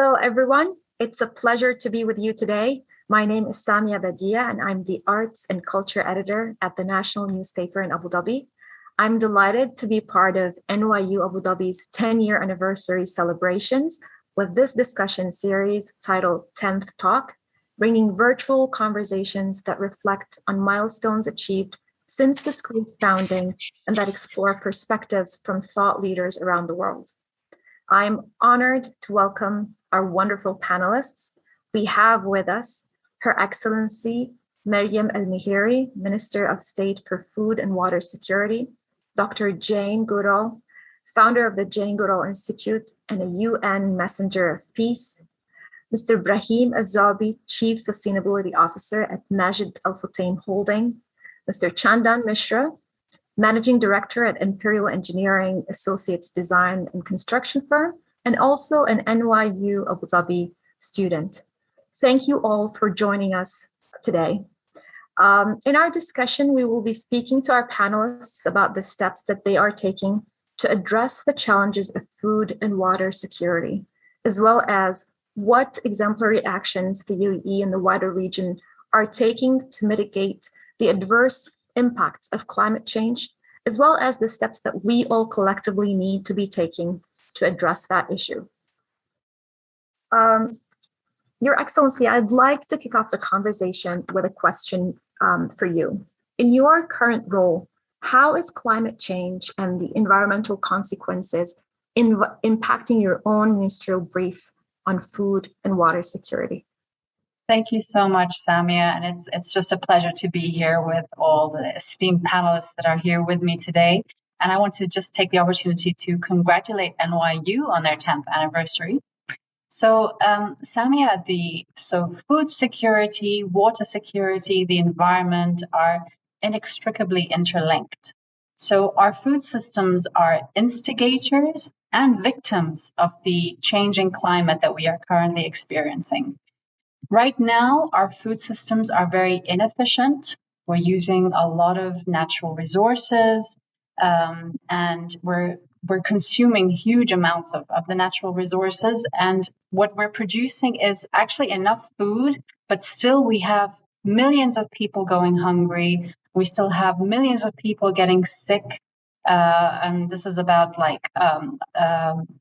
Hello, everyone. It's a pleasure to be with you today. My name is Samia Badia, and I'm the Arts and Culture Editor at the National Newspaper in Abu Dhabi. I'm delighted to be part of NYU Abu Dhabi's 10-year anniversary celebrations with this discussion series titled 10th Talk, bringing virtual conversations that reflect on milestones achieved since the school's founding and that explore perspectives from thought leaders around the world. I'm honored to welcome our wonderful panelists. We have with us Her Excellency Maryam Al-Mihiri, Minister of State for Food and Water Security, Dr. Jane Goodall, founder of the Jane Goodall Institute and a UN Messenger of Peace, Mr. Brahim Azabi, Chief Sustainability Officer at Majid Al Futtaim Holding, Mr. Chandan Mishra, Managing Director at Imperial Engineering Associates Design and Construction Firm, and also an NYU Abu Dhabi student. Thank you all for joining us today. In our discussion, we will be speaking to our panelists about the steps that they are taking to address the challenges of food and water security, as well as what exemplary actions the UAE and the wider region are taking to mitigate the adverse impacts of climate change, as well as the steps that we all collectively need to be taking to address that issue. Your Excellency, I'd like to kick off the conversation with a question for you. In your current role, how is climate change and the environmental consequences impacting your own ministerial brief on food and water security? Thank you so much, Samia, and it's just a pleasure to be here with all the esteemed panelists that are here with me today. And I want to just take the opportunity to congratulate NYU on their 10th anniversary. So, Samia, food security, water security, the environment are inextricably interlinked. So our food systems are instigators and victims of the changing climate that we are currently experiencing. Right now, our food systems are very inefficient. We're using a lot of natural resources, and we're consuming huge amounts of the natural resources. And what we're producing is actually enough food, but still we have millions of people going hungry. We still have millions of people getting sick. And this is about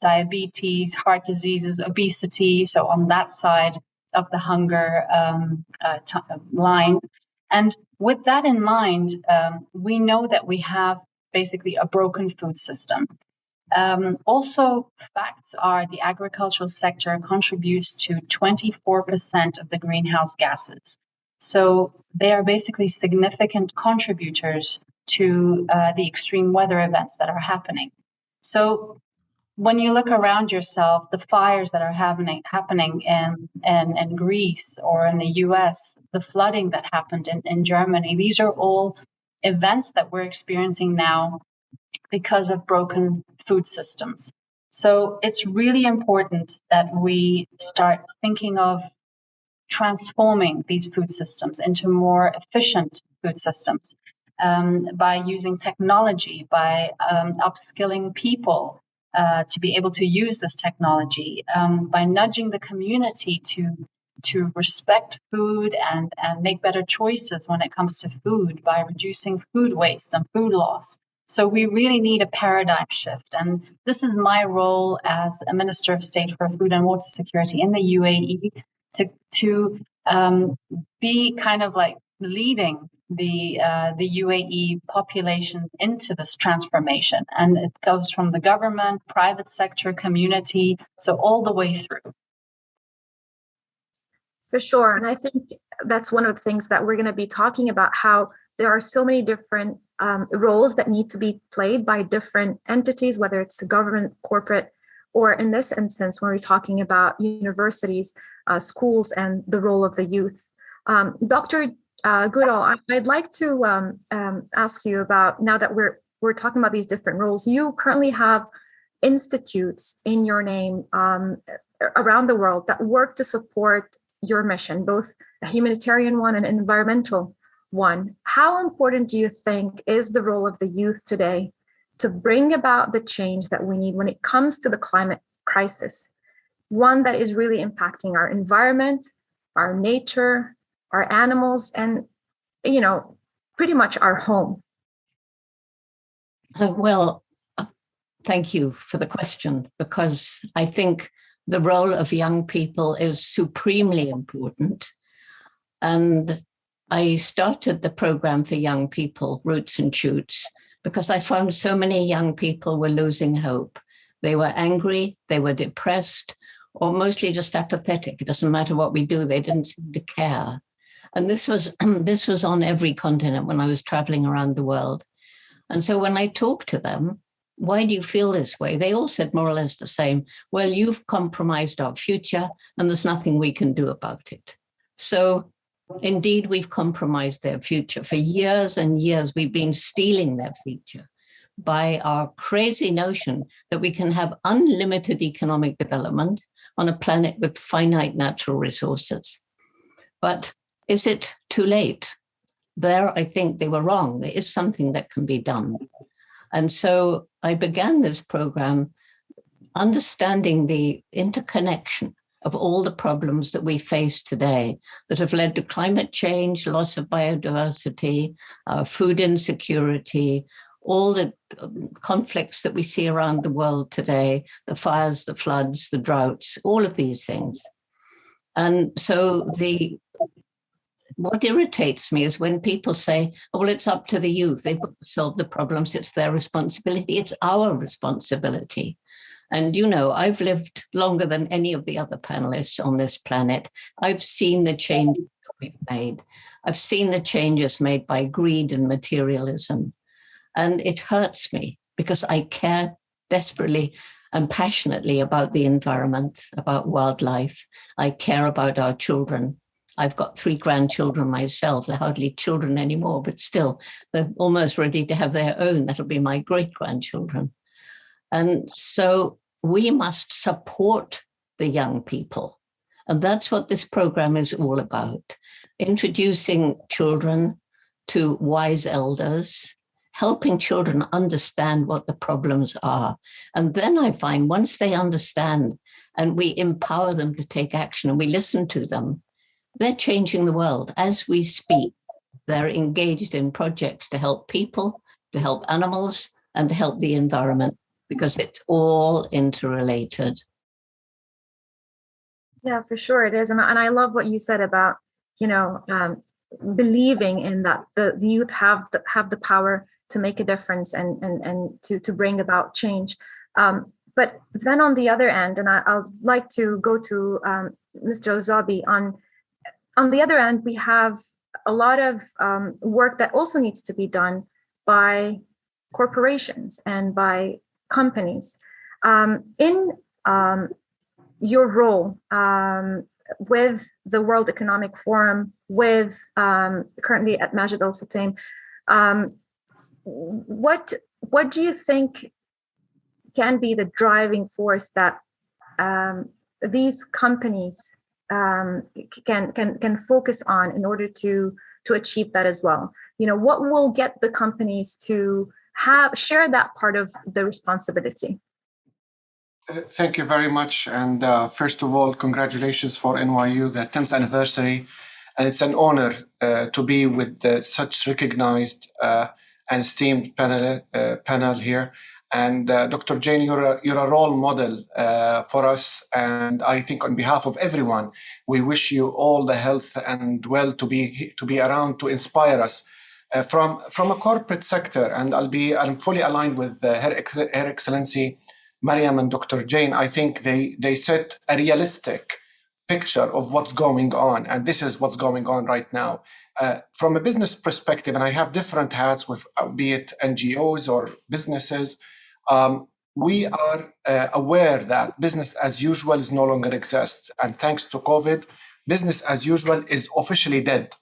diabetes, heart diseases, obesity. So on that side of the hunger line. And with that in mind, we know that we have basically a broken food system. Also, facts are the agricultural sector contributes to 24% of the greenhouse gases. So they are basically significant contributors to the extreme weather events that are happening. So when you look around yourself, the fires that are happening in Greece or in the US, the flooding that happened in Germany, these are all events that we're experiencing now because of broken food systems. So it's really important that we start thinking of transforming these food systems into more efficient food systems by using technology, by upskilling people, to be able to use this technology, by nudging the community to respect food and make better choices when it comes to food, by reducing food waste and food loss. So we really need a paradigm shift. And this is my role as a Minister of State for Food and Water Security in the UAE to be kind of like leading the UAE population into this transformation. And it goes from the government, private sector, community, so all the way through. For sure. And I think that's one of the things that we're going to be talking about, how there are so many different roles that need to be played by different entities, whether it's the government, corporate, or in this instance, when we're talking about universities, schools, and the role of the youth. Dr. Goodall, I'd like to ask you about, now that we're talking about these different roles, you currently have institutes in your name around the world that work to support your mission, both a humanitarian one and an environmental one. How important do you think is the role of the youth today to bring about the change that we need when it comes to the climate crisis? one that is really impacting our environment, our nature, our animals, and, pretty much our home? Well, thank you for the question, because I think the role of young people is supremely important. And I started the program for young people, Roots and Shoots, because I found so many young people were losing hope. They were angry, they were depressed, or mostly just apathetic. It doesn't matter what we do, they didn't seem to care. And this was this was on every continent when I was traveling around the world. And so when I talked to them, why do you feel this way? They all said more or less the same. Well, you've compromised our future and there's nothing we can do about it. So indeed, we've compromised their future. For years and years, we've been stealing their future by our crazy notion that we can have unlimited economic development on a planet with finite natural resources. But is it too late? There, I think they were wrong. There is something that can be done. And so I began this program understanding the interconnection of all the problems that we face today that have led to climate change, loss of biodiversity, food insecurity, all the conflicts that we see around the world today, the fires, the floods, the droughts, all of these things. And so what irritates me is when people say, oh, well, it's up to the youth. They've got to solve the problems. It's their responsibility. It's our responsibility. And, I've lived longer than any of the other panelists on this planet. I've seen the changes that we've made. I've seen the changes made by greed and materialism. And it hurts me because I care desperately and passionately about the environment, about wildlife. I care about our children. I've got 3 grandchildren myself. They're hardly children anymore, but still, they're almost ready to have their own. That'll be my great-grandchildren. And so we must support the young people. And that's what this program is all about. Introducing children to wise elders, helping children understand what the problems are. And then I find once they understand and we empower them to take action and we listen to them, they're changing the world. As we speak, they're engaged in projects to help people, to help animals, and to help the environment, because it's all interrelated. Yeah, for sure it is. And I love what you said about, believing in that the youth have the power to make a difference and to bring about change. But then on the other end, and I'd like to go to Mr. Zabi, on the other end, we have a lot of work that also needs to be done by corporations and by companies. In your role with the World Economic Forum, with currently at Majid Al Futtaim, what do you think can be the driving force that these companies can focus on in order to achieve that as well? What will get the companies to share that part of the responsibility? Thank you very much. And first of all, congratulations for NYU, the 10th anniversary. And it's an honor to be with such recognized and esteemed panel here. And Dr. Jane, you're a role model for us. And I think on behalf of everyone, we wish you all the health and well to be around to inspire us from a corporate sector. And I'm fully aligned with Her Excellency Mariam and Dr. Jane. I think they set a realistic picture of what's going on, and this is what's going on right now. From a business perspective, and I have different hats with, be it NGOs or businesses, we are aware that business as usual is no longer exists. And thanks to COVID, business as usual is officially dead.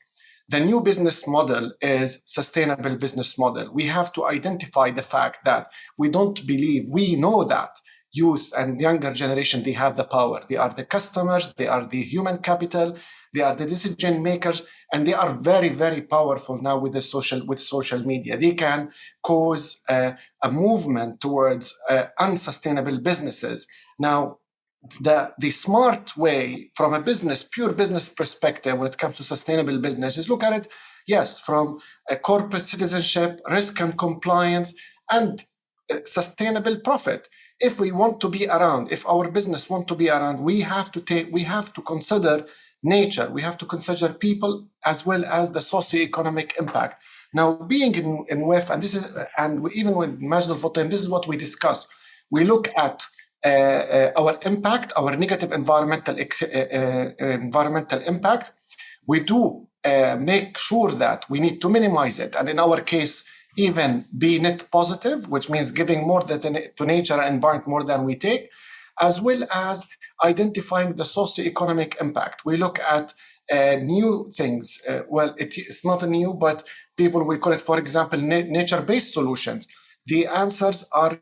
The new business model is sustainable business model. We have to identify the fact that we know that youth and younger generation, they have the power. They are the customers, they are the human capital, they are the decision makers, and they are very, very powerful now with social media. They can cause a movement towards unsustainable businesses. Now, the smart way from a pure business perspective when it comes to sustainable business is look at it, yes, from a corporate citizenship, risk and compliance, and sustainable profit. If we want to be around, if our business want to be around, we have to consider nature, we have to consider people as well as the socio-economic impact. Now, being in WEF, even with Majid Al-Futtaim, this is what we discuss. We look at our impact, our negative environmental impact. We do make sure that we need to minimize it, and in our case, even be net positive, which means giving more to nature and environment more than we take, as well as identifying the socio-economic impact. We look at new things. It's not new, but people will call it, for example, nature-based solutions. The answers are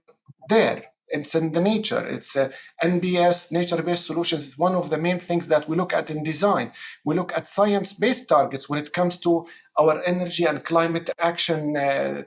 there. It's in the nature. It's NBS, nature-based solutions, is one of the main things that we look at in design. We look at science-based targets when it comes to our energy and climate action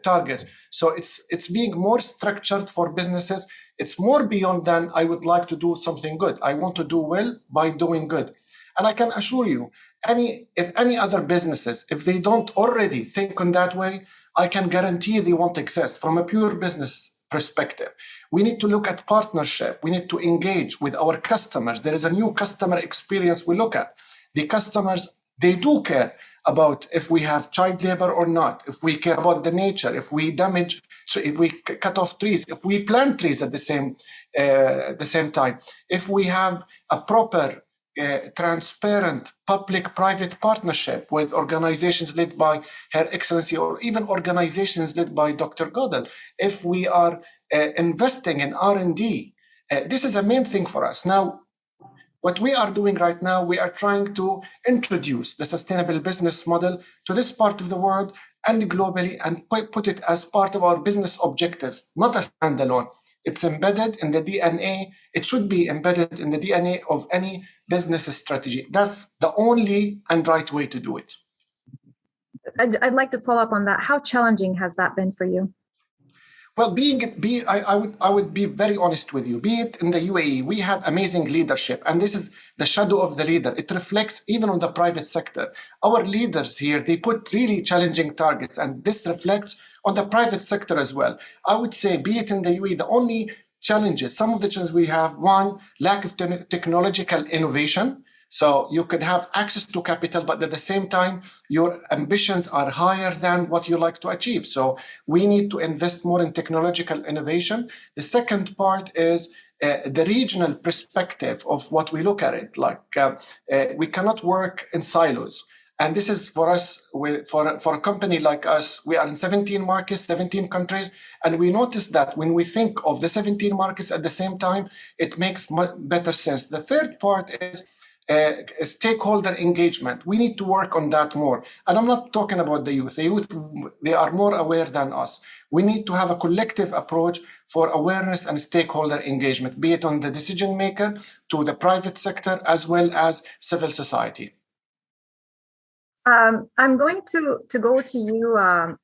targets. So it's being more structured for businesses. It's more beyond than I would like to do something good. I want to do well by doing good. And I can assure you, if any other businesses, if they don't already think in that way, I can guarantee they won't exist from a pure business perspective. We need to look at partnership. We need to engage with our customers. There is a new customer experience we look at. The customers, they do care about if we have child labor or not, if we care about the nature, if we cut off trees, if we plant trees at the same time, if we have a proper transparent public-private partnership with organizations led by Her Excellency or even organizations led by Dr. Godel, if we are investing in R&D, this is a main thing for us. Now, what we are doing right now, we are trying to introduce the sustainable business model to this part of the world and globally and put it as part of our business objectives, not as standalone. It's embedded in the DNA. It should be embedded in the DNA of any business strategy. That's the only and right way to do it. I'd like to follow up on that. How challenging has that been for you? Well, I would be very honest with you. Be it in the UAE, we have amazing leadership, and this is the shadow of the leader. It reflects even on the private sector. Our leaders here, they put really challenging targets, and this reflects on the private sector as well. I would say, be it in the UAE, the only challenges, some of the challenges we have, one, lack of technological innovation. So you could have access to capital, but at the same time, your ambitions are higher than what you like to achieve. So we need to invest more in technological innovation. The second part is the regional perspective of what we look at it. We cannot work in silos. And this is for us, for a company like us, we are in 17 markets, 17 countries. And we notice that when we think of the 17 markets at the same time, it makes much better sense. The third part is stakeholder engagement. We need to work on that more. And I'm not talking about the youth. The youth, they are more aware than us. We need to have a collective approach for awareness and stakeholder engagement, be it on the decision maker, to the private sector, as well as civil society. I'm going to go to you,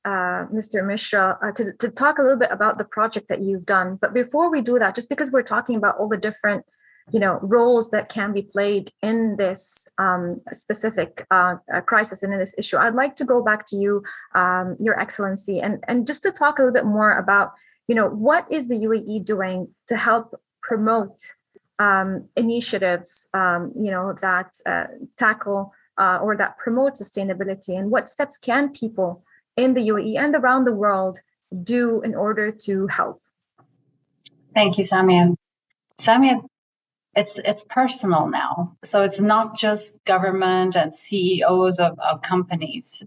Mr. Mishra, to talk a little bit about the project that you've done. But before we do that, just because we're talking about all the different roles that can be played in this specific crisis and in this issue, I'd like to go back to you, Your Excellency, and just to talk a little bit more about, what is the UAE doing to help promote initiatives, that tackle or that promote sustainability, and what steps can people in the UAE and around the world do in order to help? Thank you, Samia. Samia, it's personal now. So it's not just government and CEOs of companies.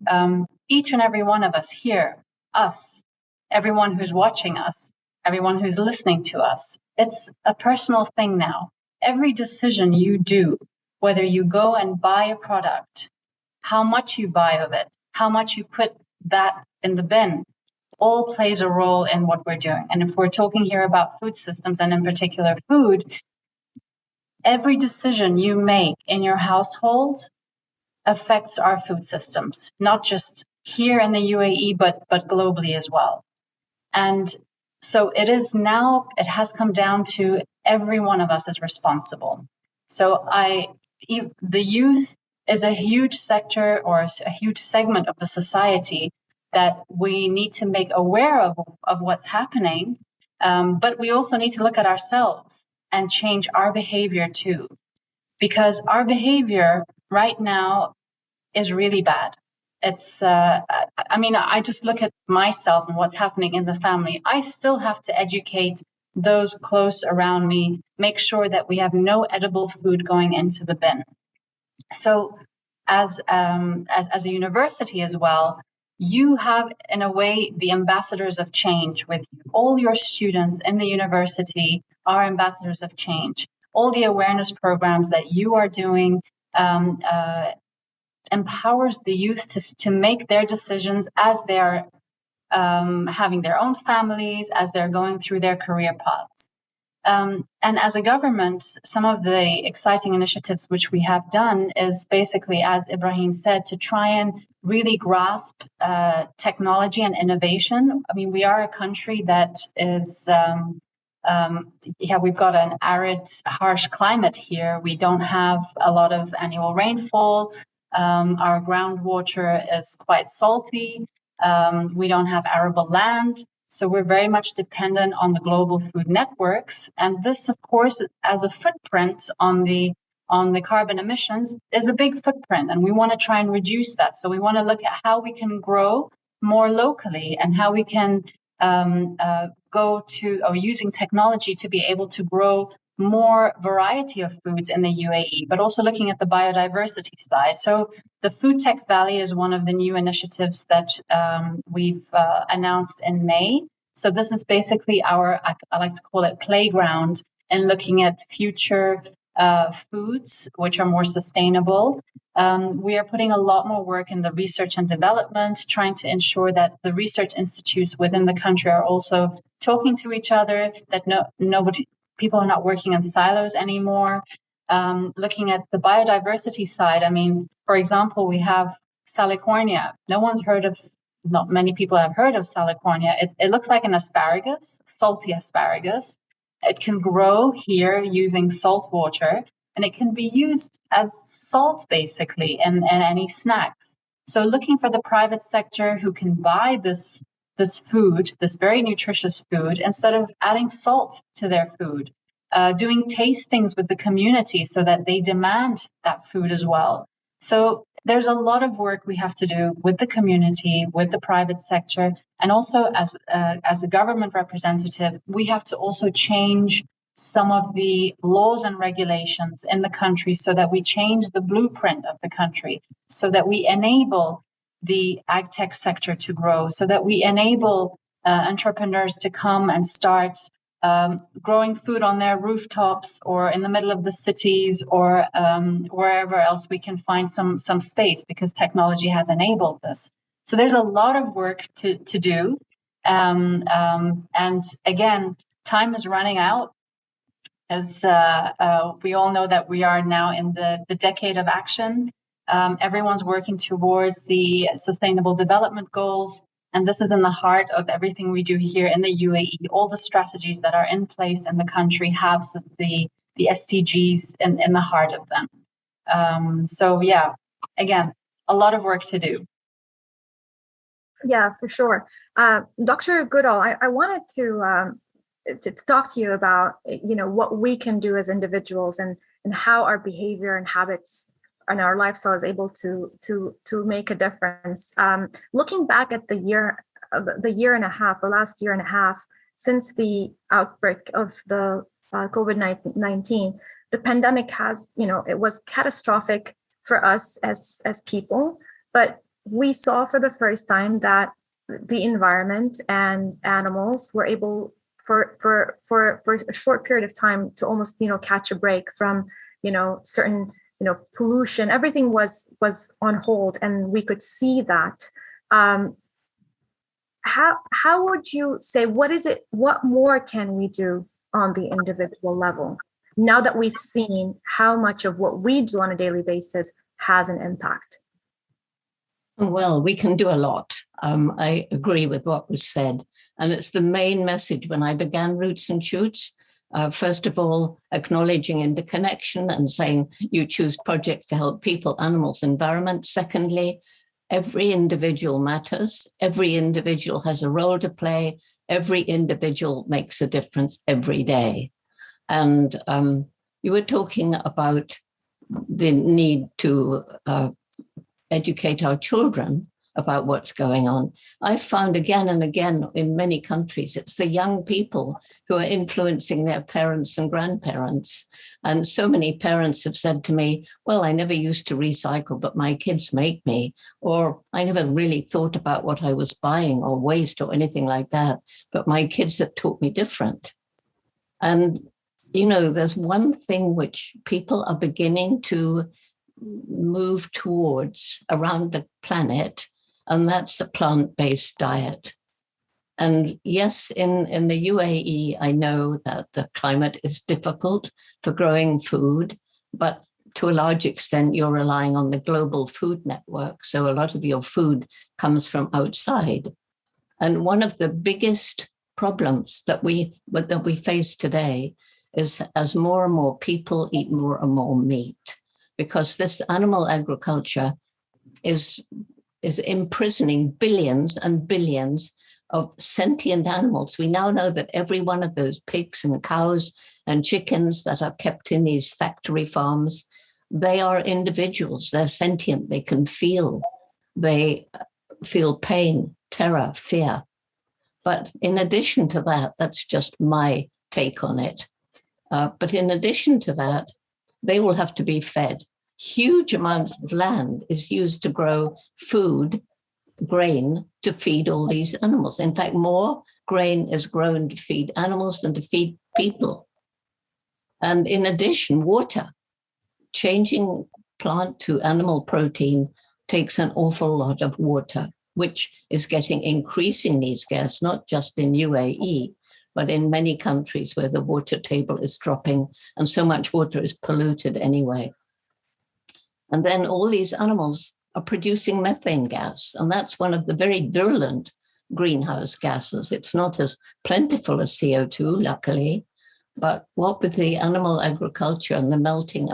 Each and every one of us here, us, everyone who's watching us, everyone who's listening to us, it's a personal thing now. Every decision you do, whether you go and buy a product, how much you buy of it, how much you put that in the bin, all plays a role in what we're doing. And if we're talking here about food systems, and in particular food, every decision you make in your household affects our food systems, not just here in the UAE, but globally as well. And So it has come down to every one of us is responsible. So the youth is a huge sector or a huge segment of the society that we need to make aware of what's happening. But we also need to look at ourselves and change our behavior too, because our behavior right now is really bad. It's, I just look at myself and what's happening in the family. I still have to educate those close around me, make sure that we have no edible food going into the bin. So as a university as well, you have, in a way, the ambassadors of change with you. All your students in the university are ambassadors of change. All the awareness programs that you are doing empowers the youth to make their decisions as they are having their own families, as they're going through their career paths. And as a government, some of the exciting initiatives which we have done is basically, as Ibrahim said, to try and really grasp technology and innovation. I mean, we are a country that is, we've got an arid, harsh climate here. We don't have a lot of annual rainfall. Our groundwater is quite salty. We don't have arable land. So we're very much dependent on the global food networks. And this, of course, as a footprint on the carbon emissions, is a big footprint. And we want to try and reduce that. So we want to look at how we can grow more locally and how we can using technology to be able to grow more variety of foods in the UAE, but also looking at the biodiversity side. So the Food Tech Valley is one of the new initiatives that we've announced in May. So this is basically I like to call it playground, and looking at future foods which are more sustainable. We are putting a lot more work in the research and development, trying to ensure that the research institutes within the country are also talking to each other, that people are not working in silos anymore. Looking at the biodiversity side, I mean, for example, we have Salicornia. Not many people have heard of Salicornia. It looks like an asparagus, salty asparagus. It can grow here using salt water, and it can be used as salt, basically, in any snacks. So looking for the private sector who can buy this food, this very nutritious food, instead of adding salt to their food, doing tastings with the community so that they demand that food as well. So there's a lot of work we have to do with the community, with the private sector, and also as a government representative, we have to also change some of the laws and regulations in the country so that we change the blueprint of the country, so that we enable the ag tech sector to grow, so that we enable entrepreneurs to come and start growing food on their rooftops or in the middle of the cities or wherever else we can find some space, because technology has enabled this. So there's a lot of work to do. And again, time is running out. As we all know that we are now in the decade of action. Everyone's working towards the Sustainable Development Goals. And this is in the heart of everything we do here in the UAE. All the strategies that are in place in the country have the SDGs in the heart of them. So yeah, again, a lot of work to do. Yeah, for sure. Dr. Goodall, I wanted to talk to you about, what we can do as individuals and how our behavior and habits and our lifestyle is able to make a difference. Looking back at the last year and a half since the outbreak of the COVID-19, the pandemic has, it was catastrophic for us as people, but we saw for the first time that the environment and animals were able for a short period of time to almost, catch a break from, certain pollution. Everything was on hold, and we could see that. How would you say, what more can we do on the individual level now that we've seen how much of what we do on a daily basis has an impact? Well, we can do a lot. I agree with what was said. And it's the main message when I began Roots and Shoots. First of all, acknowledging interconnection and saying you choose projects to help people, animals, environment. Secondly, every individual matters. Every individual has a role to play. Every individual makes a difference every day. And you were talking about the need to educate our children about what's going on. I've found again and again in many countries, it's the young people who are influencing their parents and grandparents. And so many parents have said to me, well, I never used to recycle, but my kids make me. Or I never really thought about what I was buying or waste or anything like that, but my kids have taught me different. And, you know, there's one thing which people are beginning to move towards around the planet, and that's a plant-based diet. And yes, in the UAE, I know that the climate is difficult for growing food, but to a large extent, you're relying on the global food network. So a lot of your food comes from outside. And one of the biggest problems that we face today is as more and more people eat more and more meat, because this animal agriculture is imprisoning billions and billions of sentient animals. We now know that every one of those pigs and cows and chickens that are kept in these factory farms, they are individuals, they're sentient, they can feel, they feel pain, terror, fear. But in addition to that, that's just my take on it. But in addition to that, they will have to be fed. Huge amounts of land is used to grow food, grain, to feed all these animals. In fact, more grain is grown to feed animals than to feed people. And in addition, water. Changing plant to animal protein takes an awful lot of water, which is getting increasingly scarce, not just in UAE, but in many countries where the water table is dropping and so much water is polluted anyway. And then all these animals are producing methane gas, and that's one of the very virulent greenhouse gases. It's not as plentiful as CO2, luckily, but what with the animal agriculture and the melting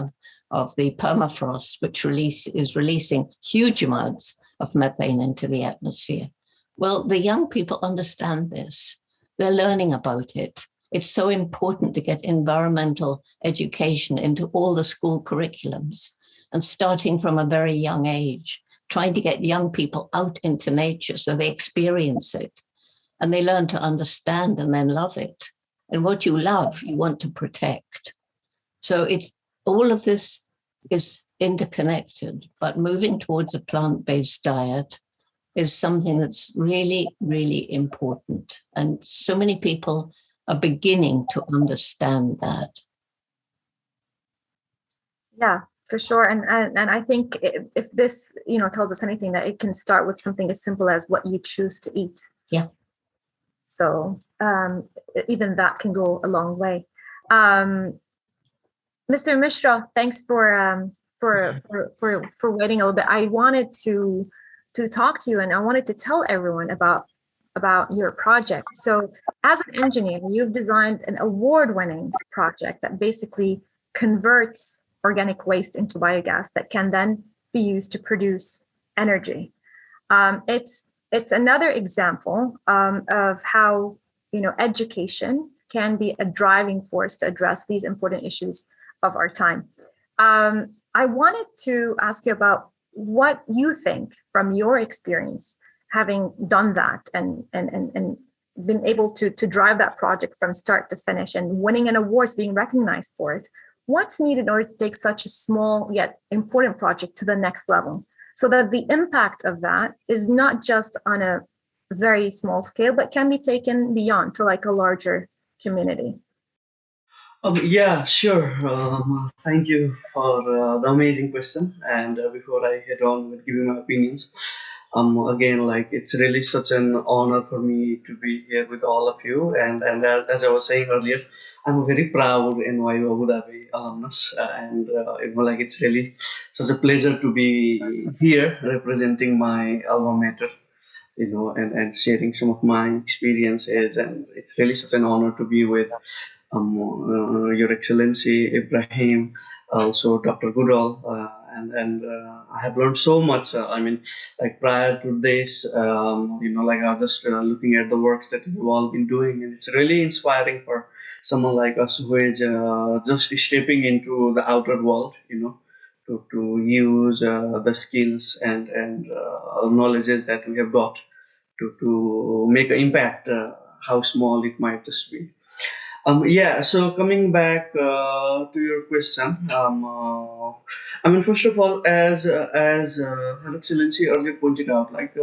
of the permafrost, which is releasing huge amounts of methane into the atmosphere. Well, the young people understand this. They're learning about it. It's so important to get environmental education into all the school curriculums, and starting from a very young age, trying to get young people out into nature so they experience it and they learn to understand and then love it. And what you love, you want to protect. So it's all of this is interconnected, but moving towards a plant-based diet is something that's really, really important. And so many people are beginning to understand that. Yeah, for sure. And I think if this, tells us anything, that it can start with something as simple as what you choose to eat. Yeah. So even that can go a long way. Mr. Mishra, thanks for waiting a little bit. I wanted to talk to you, and I wanted to tell everyone about your project. So as an engineer, you've designed an award-winning project that basically converts organic waste into biogas that can then be used to produce energy. It's another example of how education can be a driving force to address these important issues of our time. I wanted to ask you about what you think from your experience, having done that and been able to drive that project from start to finish and winning an award, being recognized for it. What's needed in order to take such a small yet important project to the next level, so that the impact of that is not just on a very small scale, but can be taken beyond to like a larger community? Yeah, sure. Thank you for the amazing question. And before I head on with giving my opinions, again, like it's really such an honor for me to be here with all of you. And as I was saying earlier, I'm a very proud NYU Abu Dhabi alumnus, and like it's really such a pleasure to be here representing my alma mater, and sharing some of my experiences. And it's really such an honor to be with Your Excellency Ibrahim, also Dr. Goodall, and I have learned so much. I mean, like prior to this, like I was just looking at the works that you've all been doing, and it's really inspiring for someone like us who is just stepping into the outer world, to use the skills and knowledges that we have got to make an impact, how small it might just be. Yeah, so coming back to your question, I mean, first of all, as Her Excellency earlier pointed out, like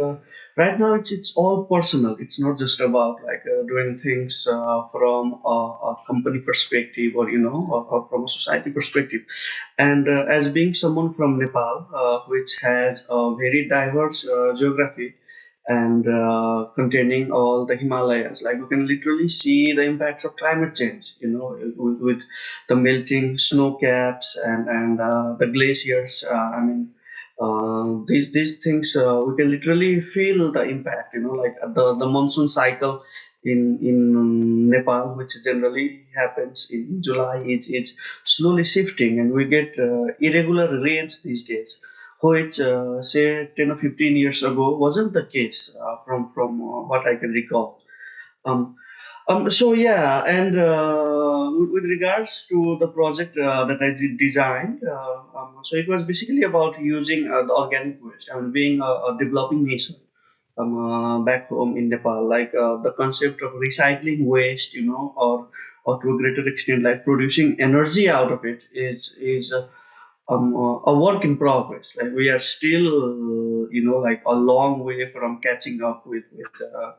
right now it's all personal. It's not just about like doing things from a company perspective, or from a society perspective. And as being someone from Nepal, which has a very diverse geography, and containing all the Himalayas. Like we can literally see the impacts of climate change, with the melting snow caps and the glaciers. I mean, these things we can literally feel the impact. Like the monsoon cycle in Nepal, which generally happens in July, it's slowly shifting, and we get irregular rains these days, which say 10 or 15 years ago wasn't the case, from what I can recall. Um, so yeah, and with regards to the project that I designed, so it was basically about using the organic waste. I mean, being a developing nation, back home in Nepal, like the concept of recycling waste, or to a greater extent, like producing energy out of it is a work in progress. Like we are still, like a long way from catching up with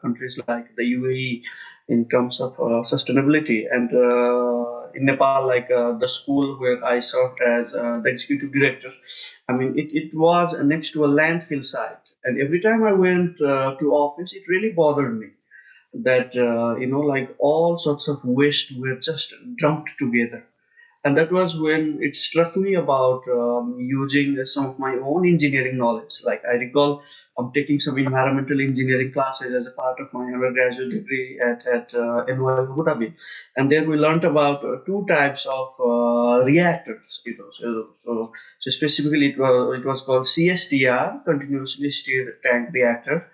countries like the UAE in terms of sustainability. And in Nepal, like the school where I served as the executive director, I mean, it was next to a landfill site. And every time I went to office, it really bothered me that, like all sorts of waste were just dumped together. And that was when it struck me about using some of my own engineering knowledge. Like I recall taking some environmental engineering classes as a part of my undergraduate degree at NYU Abu Dhabi. And there we learned about two types of reactors. So specifically it was called CSTR, continuously stirred tank reactor,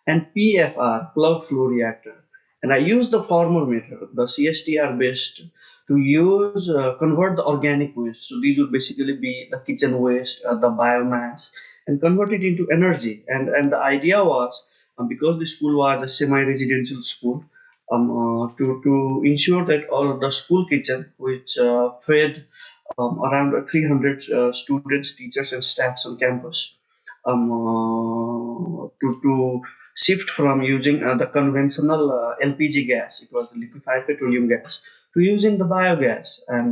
and PFR, plug flow reactor. And I used the former method, the CSTR based, to use convert the organic waste. So these would basically be the kitchen waste, the biomass, and convert it into energy. And the idea was, because the school was a semi-residential school, to ensure that all of the school kitchen, which fed around 300 students, teachers, and staffs on campus, to shift from using the conventional LPG gas, it was the liquefied petroleum gas, to using the biogas, and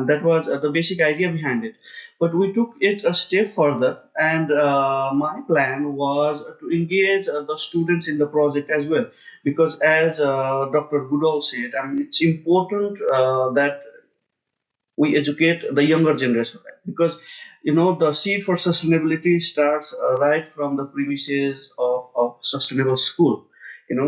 that was the basic idea behind it. But we took it a step further, and my plan was to engage the students in the project as well, because as Dr. Goodall said, I mean, it's important that we educate the younger generation, right? Because the seed for sustainability starts right from the premises of sustainable school.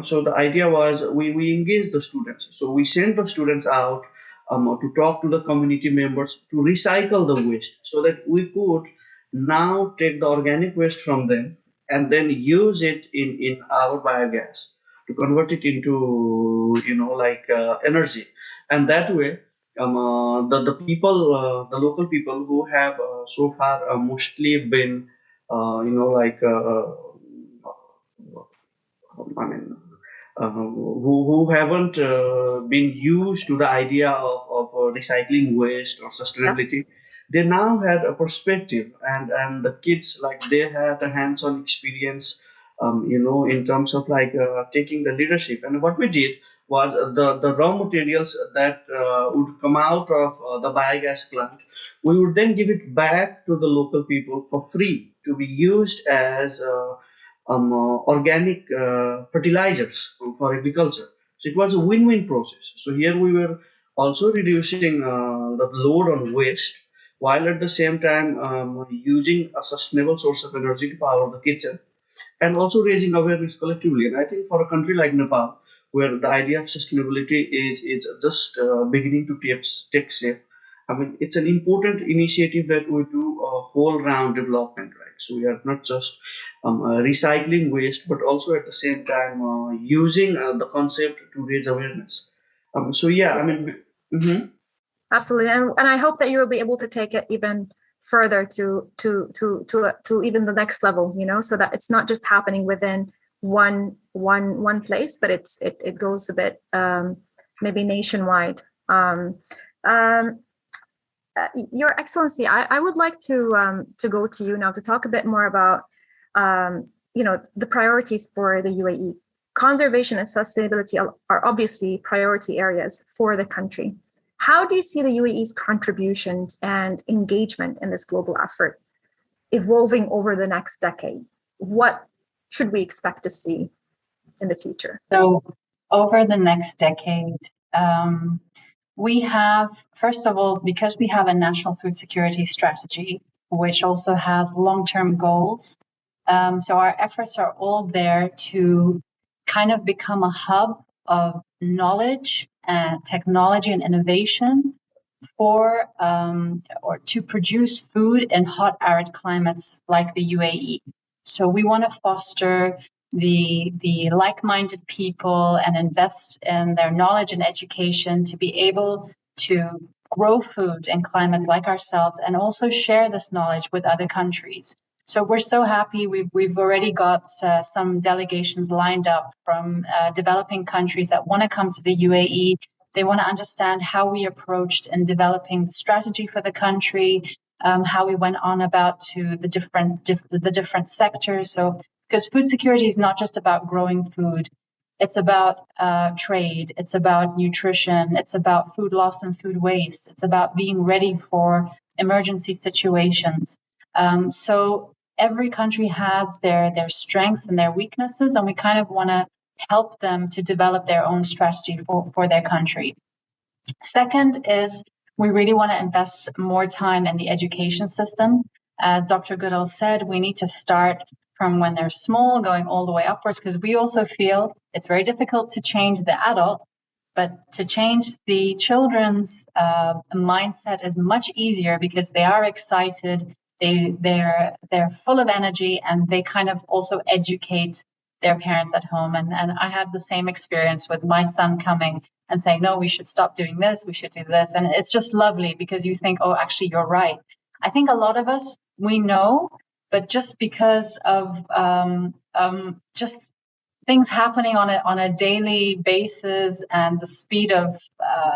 So the idea was we engage the students, so we send the students out to talk to the community members to recycle the waste, so that we could now take the organic waste from them and then use it in our biogas to convert it into like energy. And that way, the people, the local people who have so far mostly been, like I mean, who haven't been used to the idea of recycling waste or sustainability, they now had a perspective, and the kids, like they had a hands-on experience, in terms of like taking the leadership. And what we did was the raw materials that would come out of the biogas plant, we would then give it back to the local people for free to be used as organic fertilizers for agriculture. So it was a win-win process. So here we were also reducing the load on waste, while at the same time using a sustainable source of energy to power the kitchen, and also raising awareness collectively. And I think for a country like Nepal, where the idea of sustainability is just beginning to take shape, I mean, it's an important initiative that we do a whole round development, right? So we are not just recycling waste, but also at the same time using the concept to raise awareness. So yeah, I mean, mhm. Absolutely, and I hope that you will be able to take it even further to even the next level, so that it's not just happening within one place, but it goes a bit maybe nationwide. Your Excellency, I would like to go to you now to talk a bit more about the priorities for the UAE. Conservation and sustainability are obviously priority areas for the country. How do you see the UAE's contributions and engagement in this global effort evolving over the next decade? What should we expect to see in the future? So over the next decade, we have, first of all, because we have a national food security strategy, which also has long-term goals. So our efforts are all there to kind of become a hub of knowledge and technology and innovation for or to produce food in hot, arid climates like the UAE. So we want to foster the like-minded people and invest in their knowledge and education to be able to grow food in climates like ourselves and also share this knowledge with other countries. So we're so happy. We've already got some delegations lined up from developing countries that want to come to the UAE. They want to understand how we approached in developing the strategy for the country, how we went on about to the different sectors. So because food security is not just about growing food, it's about trade, it's about nutrition, it's about food loss and food waste, it's about being ready for emergency situations. So every country has their strengths and their weaknesses, and we kind of want to help them to develop their own strategy for their country. Second is we really want to invest more time in the education system. As Dr. Goodall said, we need to start from when they're small, going all the way upwards, because we also feel it's very difficult to change the adults, but to change the children's mindset is much easier because they are excited, they're full of energy, and they kind of also educate their parents at home. And I had the same experience with my son coming and saying, no, we should stop doing this, we should do this. And it's just lovely because you think, oh, actually, you're right. I think a lot of us, we know, but just because of just things happening on a daily basis and the speed of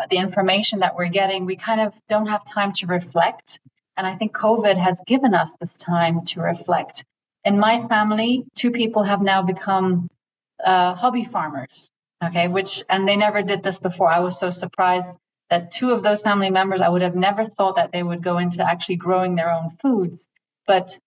the information that we're getting, we kind of don't have time to reflect. And I think COVID has given us this time to reflect. In my family, 2 people have now become hobby farmers. Okay, and they never did this before. I was so surprised that 2 of those family members, I would have never thought that they would go into actually growing their own foods. But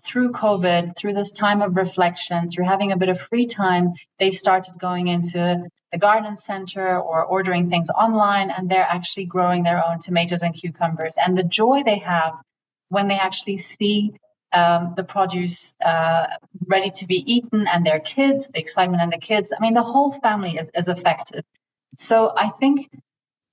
through COVID, through this time of reflection, through having a bit of free time, they started going into the garden center or ordering things online, and they're actually growing their own tomatoes and cucumbers. And the joy they have when they actually see the produce ready to be eaten, and their kids, the excitement in the kids. I mean, the whole family is affected. So I think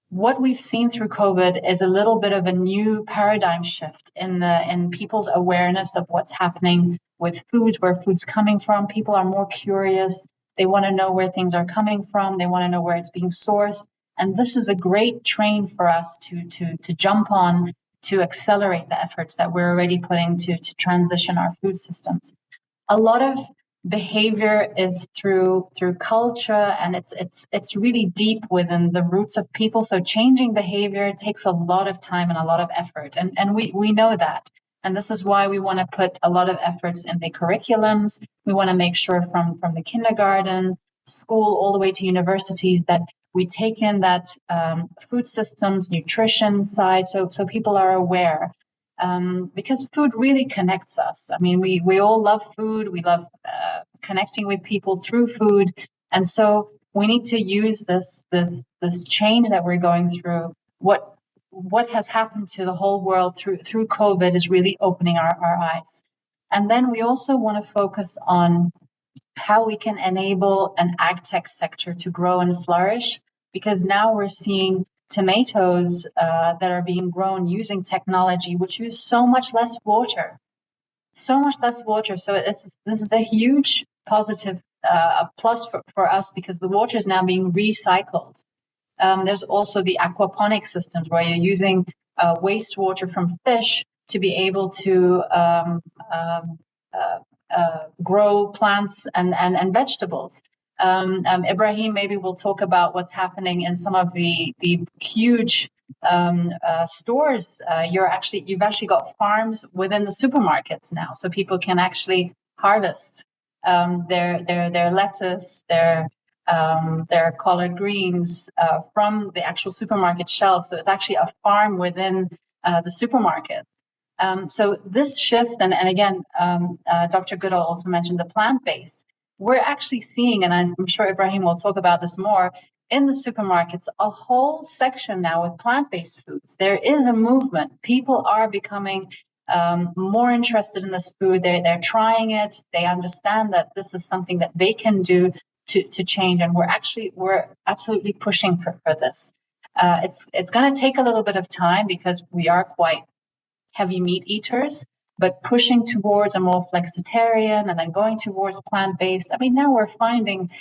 what we've seen through COVID is a little bit of a new paradigm shift in people's awareness of what's happening with food, where food's coming from. People are more curious. They want to know where things are coming from. They want to know where it's being sourced. And this is a great train for us to jump on, to accelerate the efforts that we're already putting to transition our food systems. A lot of behavior is through culture, and it's really deep within the roots of people. So changing behavior takes a lot of time and a lot of effort, and we know that. And this is why we want to put a lot of efforts in the curriculums. We want to make sure from the kindergarten, school, all the way to universities that we take in that food systems, nutrition side, so people are aware. Because food really connects us. I mean, we all love food. We love connecting with people through food. And so we need to use this change that we're going through. What has happened to the whole world through COVID is really opening our eyes. And then we also want to focus on how we can enable an ag tech sector to grow and flourish, because now we're seeing tomatoes that are being grown using technology which use so much less water. So this is a huge positive plus for us, because the water is now being recycled. There's also the aquaponic systems where you're using wastewater from fish to be able to grow plants and vegetables. Ibrahim maybe will talk about what's happening in some of the huge stores. You've actually got farms within the supermarkets now, so people can actually harvest their lettuce, their collard greens from the actual supermarket shelves. So it's actually a farm within the supermarket. So this shift, and again, Dr. Goodall also mentioned the plant-based. We're actually seeing, and I'm sure Ibrahim will talk about this more, in the supermarkets, a whole section now with plant-based foods. There is a movement. People are becoming more interested in this food. They're trying it. They understand that this is something that they can do to change, and we're absolutely pushing for this. It's going to take a little bit of time because we are quite heavy meat eaters, but pushing towards a more flexitarian and then going towards plant-based. I mean, now we're finding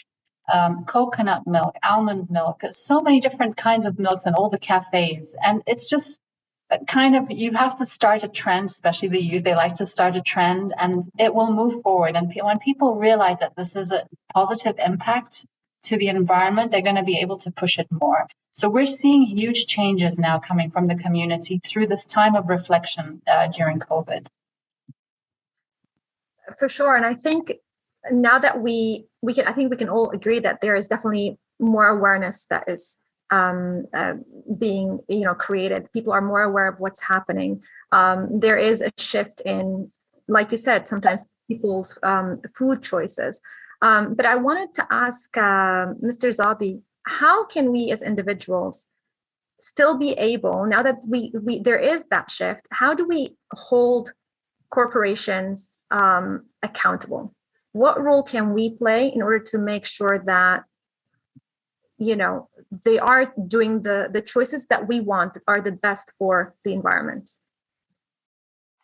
coconut milk, almond milk, so many different kinds of milks in all the cafes. And it's just kind of, you have to start a trend, especially the youth. They like to start a trend and it will move forward. And when people realize that this is a positive impact to the environment, they're going to be able to push it more. So we're seeing huge changes now coming from the community through this time of reflection during COVID. For sure. And I think now that we can all agree that there is definitely more awareness that is being created. People are more aware of what's happening. There is a shift in, like you said, sometimes people's food choices. But I wanted to ask Mr. Zabi, how can we as individuals still be able, now that we there is that shift, how do we hold corporations accountable? What role can we play in order to make sure that they are doing the choices that we want, that are the best for the environment?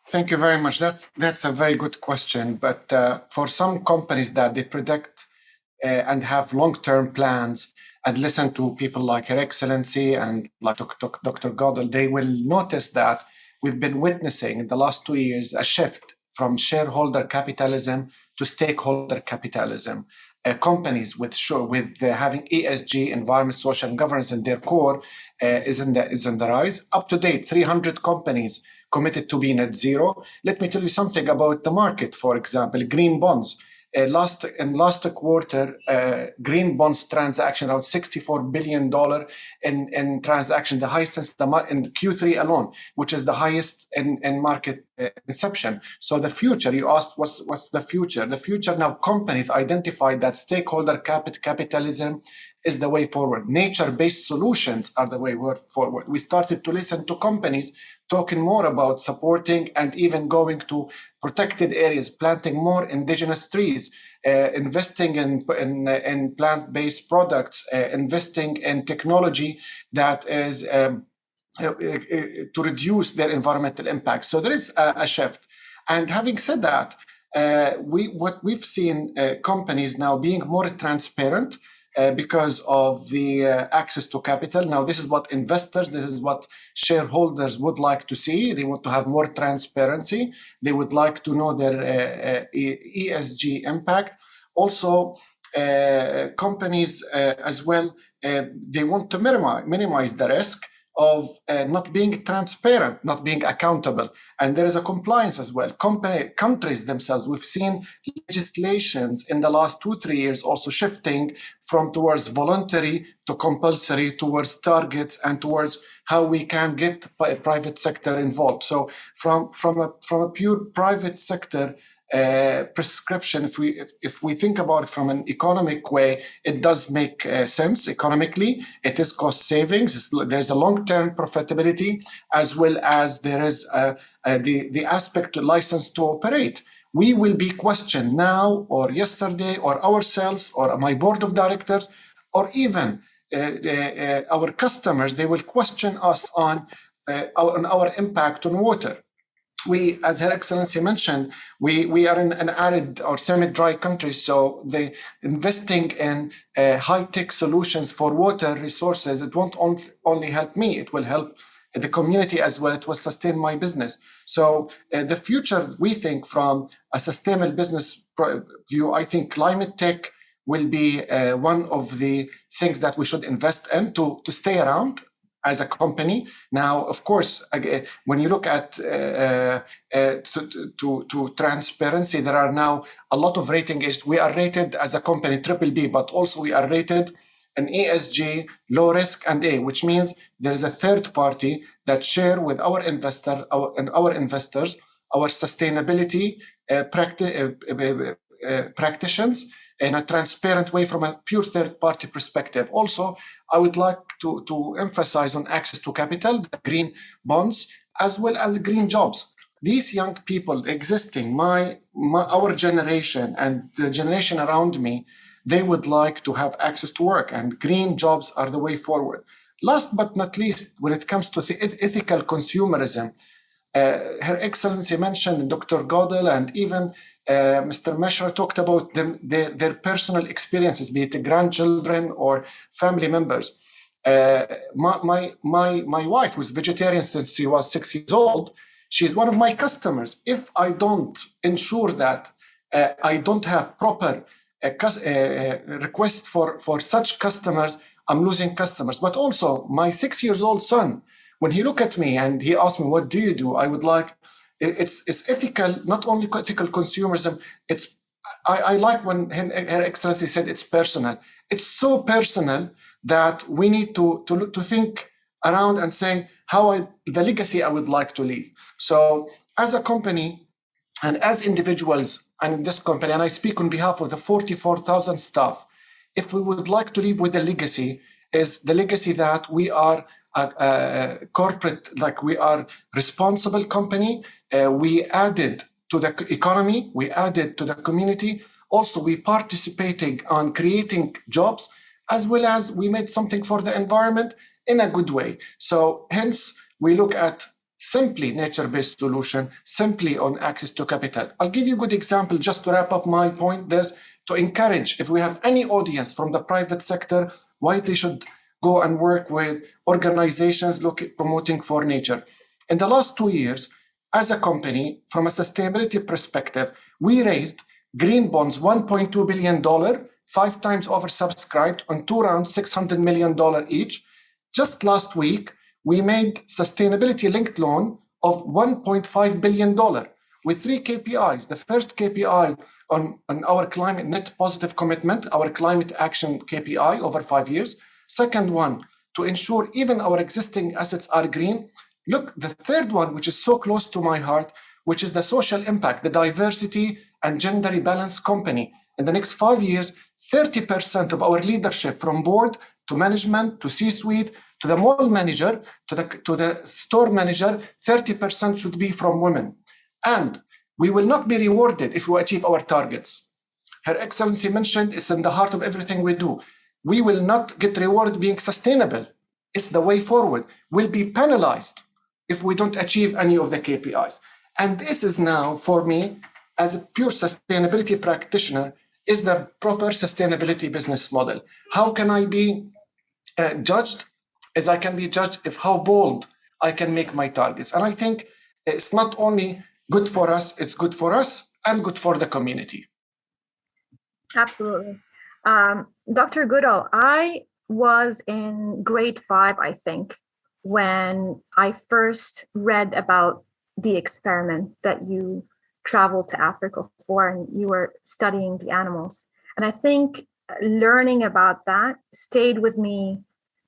Thank you very much. That's a very good question. But for some companies that they predict and have long-term plans and listen to people like Her Excellency and like Dr. Godel, they will notice that we've been witnessing in the last 2 years a shift from shareholder capitalism to stakeholder capitalism. Companies with having ESG, environment, social, and governance in their core is in the rise. Up to date, 300 companies committed to be net zero. Let me tell you something about the market. For example, green bonds. Last quarter, green bonds transaction around $64 billion in transaction, the highest since in Q3 alone, which is the highest in market inception. So the future, you asked, what's the future? The future now, companies identified that stakeholder capitalism is the way forward. Nature-based solutions are the way forward. We started to listen to companies talking more about supporting and even going to protected areas, planting more indigenous trees, investing in plant-based products, investing in technology that is to reduce their environmental impact. So there is a shift. And having said that, what we've seen companies now being more transparent because of the access to capital. Now, this is what investors, this is what shareholders would like to see. They want to have more transparency. They would like to know their ESG impact. Also, companies as well, they want to minimize the risk of not being transparent, not being accountable. And there is a compliance as well. Countries themselves, we've seen legislations in the last 2-3 years also shifting from towards voluntary to compulsory, towards targets and towards how we can get private sector involved. So from a pure private sector prescription, if we think about it from an economic way, it does make sense economically. It is cost savings. There's a long-term profitability, as well as there is the aspect to license to operate. We will be questioned now or yesterday or ourselves or my board of directors or even our customers. They will question us on our impact on water. We, as Her Excellency mentioned, we are in an arid or semi-dry country, so the investing in high-tech solutions for water resources, it won't only help me, it will help the community as well. It will sustain my business. So the future, we think, from a sustainable business view, I think climate tech will be one of the things that we should invest in to stay around as a company. Now, of course, when you look at to transparency, there are now a lot of rating. We are rated as a company BBB, but also we are rated an ESG, low risk, and A, which means there is a third party that share with our investors our sustainability practitioners in a transparent way from a pure third party perspective. Also, I would like to emphasize on access to capital, green bonds, as well as green jobs. These young people existing, our generation and the generation around me, they would like to have access to work, and green jobs are the way forward. Last but not least, when it comes to the ethical consumerism, Her Excellency mentioned, Dr. Godel and even Mr. Meshra talked about their personal experiences, be it grandchildren or family members. My wife, who's vegetarian since she was 6 years old, she's one of my customers. If I don't ensure that I don't have proper request for such customers, I'm losing customers. But also my 6 years old son, when he look at me and he asked me, what do you do? I would like, it's ethical, not only ethical consumerism. I like when Her Excellency said it's personal. It's so personal that we need to think around and say the legacy I would like to leave. So as a company and as individuals, and in this company, and I speak on behalf of the 44,000 staff, if we would like to leave with a legacy, is the legacy that we are a corporate, like we are responsible company. We added to the economy, we added to the community. Also, we participating on creating jobs, as well as we made something for the environment in a good way. So hence, we look at simply nature-based solution, simply on access to capital. I'll give you a good example just to wrap up my point. There's to encourage, if we have any audience from the private sector, why they should go and work with organizations promoting for nature. In the last 2 years, as a company, from a sustainability perspective, we raised green bonds, $1.2 billion, 5 times oversubscribed on 2 rounds, $600 million each. Just last week, we made sustainability-linked loan of $1.5 billion with 3 KPIs. The first KPI on our climate net positive commitment, our climate action KPI over 5 years. Second one, to ensure even our existing assets are green. Look, the third one, which is so close to my heart, which is the social impact, the diversity and gender balanced company. In the next 5 years, 30% of our leadership from board to management to C-suite to the mall manager to the store manager, 30% should be from women. And we will not be rewarded if we achieve our targets. Her Excellency mentioned it's in the heart of everything we do. We will not get rewarded being sustainable. It's the way forward. We'll be penalized if we don't achieve any of the KPIs. And this is now, for me, as a pure sustainability practitioner, is the proper sustainability business model. How can I be judged? As I can be judged if how bold I can make my targets. And I think it's not only good for us, it's good for us and good for the community. Absolutely. Dr. Goodall, I was in grade 5, I think, when I first read about the experiment that you traveled to Africa for, and you were studying the animals. And I think learning about that stayed with me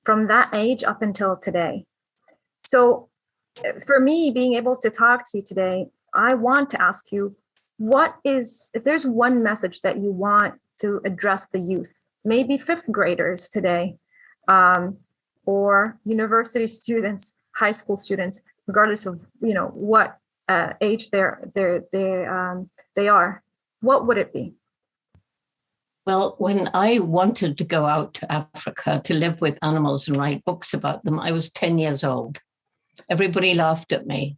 from that age up until today. So for me, being able to talk to you today, I want to ask you, if there's one message that you want to address the youth, maybe fifth graders today, or university students, high school students, regardless of what age they are, what would it be? Well, when I wanted to go out to Africa to live with animals and write books about them, I was 10 years old. Everybody laughed at me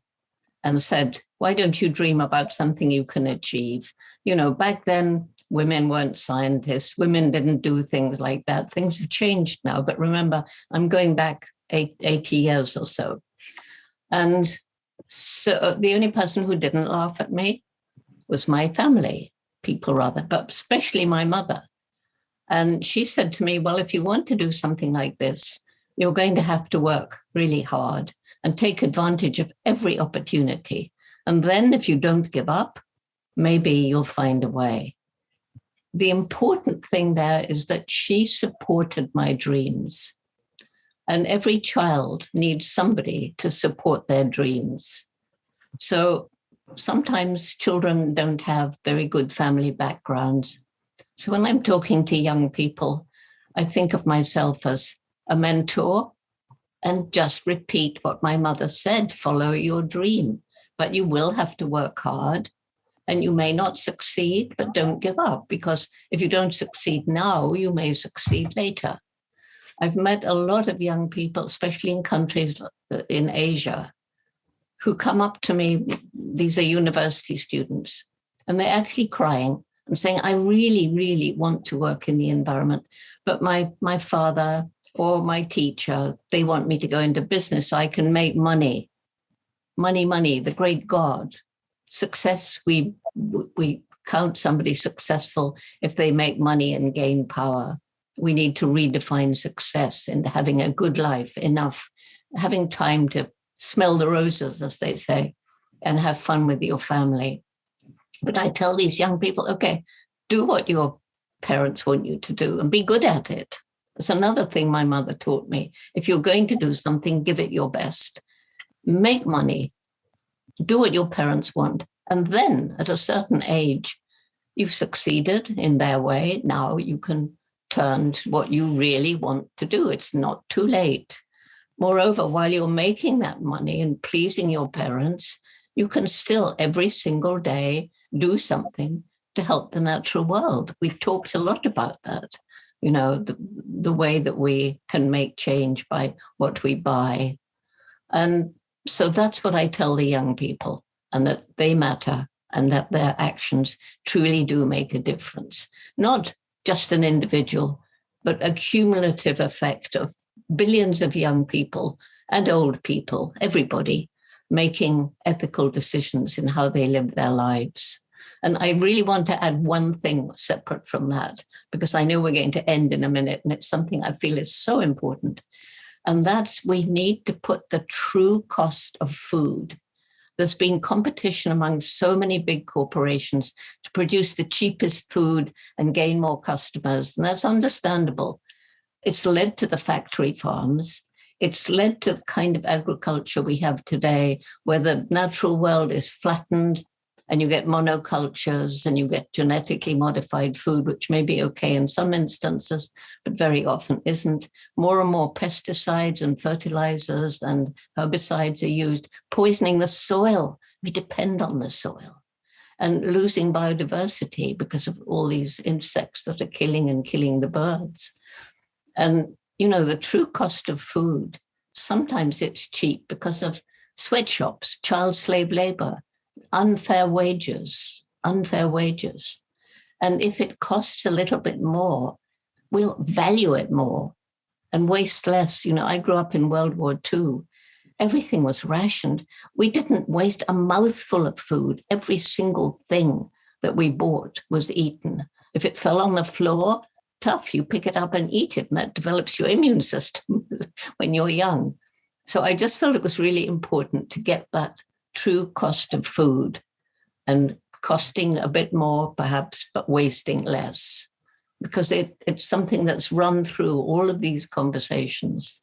and said, why don't you dream about something you can achieve? Back then, women weren't scientists. Women didn't do things like that. Things have changed now. But remember, I'm going back 80 years or so. And so the only person who didn't laugh at me was my family, people rather, but especially my mother. And she said to me, well, if you want to do something like this, you're going to have to work really hard and take advantage of every opportunity. And then if you don't give up, maybe you'll find a way. The important thing there is that she supported my dreams. And every child needs somebody to support their dreams. So sometimes children don't have very good family backgrounds. So when I'm talking to young people, I think of myself as a mentor and just repeat what my mother said, follow your dream. But you will have to work hard and you may not succeed, but don't give up, because if you don't succeed now, you may succeed later. I've met a lot of young people, especially in countries in Asia, who come up to me, these are university students, and they're actually crying and saying, I really, really want to work in the environment, but my father or my teacher, they want me to go into business so I can make money. Money, the great God. Success, we count somebody successful if they make money and gain power. We need to redefine success into having a good life, enough, having time to smell the roses, as they say, and have fun with your family. But I tell these young people, okay, do what your parents want you to do and be good at it. That's another thing my mother taught me. If you're going to do something, give it your best. Make money, do what your parents want. And then at a certain age, you've succeeded in their way. Now you can turn to what you really want to do. It's not too late. Moreover, while you're making that money and pleasing your parents, you can still every single day do something to help the natural world. We've talked a lot about that, the way that we can make change by what we buy. And so that's what I tell the young people, and that they matter and that their actions truly do make a difference. Not just an individual, but a cumulative effect of billions of young people and old people, everybody, making ethical decisions in how they live their lives. And I really want to add one thing separate from that, because I know we're going to end in a minute, and it's something I feel is so important. And that's, we need to put the true cost of food. There's been competition among so many big corporations to produce the cheapest food and gain more customers, and that's understandable. It's led to the factory farms. It's led to the kind of agriculture we have today, where the natural world is flattened and you get monocultures and you get genetically modified food, which may be okay in some instances, but very often isn't. More and more pesticides and fertilizers and herbicides are used, poisoning the soil. We depend on the soil, and losing biodiversity because of all these insects that are killing the birds. And, the true cost of food, sometimes it's cheap because of sweatshops, child slave labor, unfair wages. And if it costs a little bit more, we'll value it more and waste less. I grew up in World War II. Everything was rationed. We didn't waste a mouthful of food. Every single thing that we bought was eaten. If it fell on the floor, tough, you pick it up and eat it, and that develops your immune system when you're young. So I just felt it was really important to get that true cost of food, and costing a bit more perhaps, but wasting less, because it's something that's run through all of these conversations.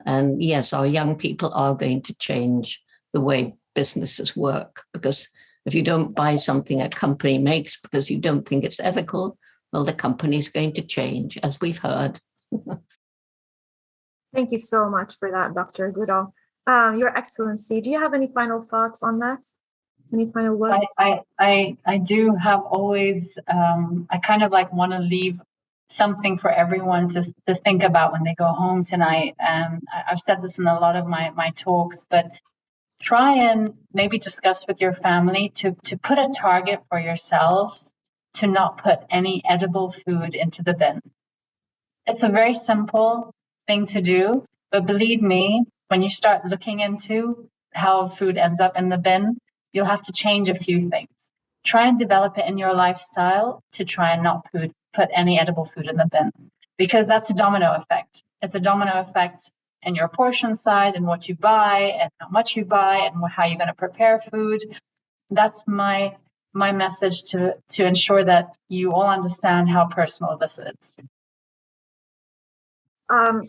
And yes, our young people are going to change the way businesses work, because If you don't buy something a company makes because you don't think it's ethical, well, the company's going to change, as we've heard. Thank you so much for that, Dr. Goodall. Your Excellency, do you have any final thoughts on that? Any final words? I do have always, I kind of like want to leave something for everyone to think about when they go home tonight. And I've said this in a lot of my talks, but try and maybe discuss with your family to put a target for yourselves to not put any edible food into the bin. It's a very simple thing to do, but believe me, when you start looking into how food ends up in the bin, you'll have to change a few things. Try and develop it in your lifestyle to try and not put any edible food in the bin, because that's a domino effect. It's a domino effect in your portion size and what you buy and how much you buy and how you're going to prepare food. That's my message to ensure that you all understand how personal this is.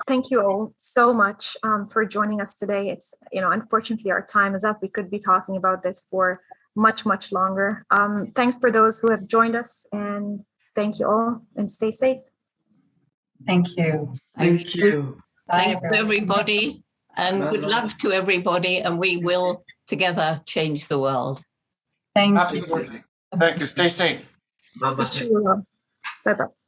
Thank you all so much for joining us today. It's, unfortunately our time is up. We could be talking about this for much, much longer. Thanks for those who have joined us, and thank you all, and stay safe. Thank you. Thank you. Thank you, everybody, and good luck to everybody, and we will together change the world. Thank you. Absolutely. Thank you. Stay safe. Bye-bye. Bye-bye.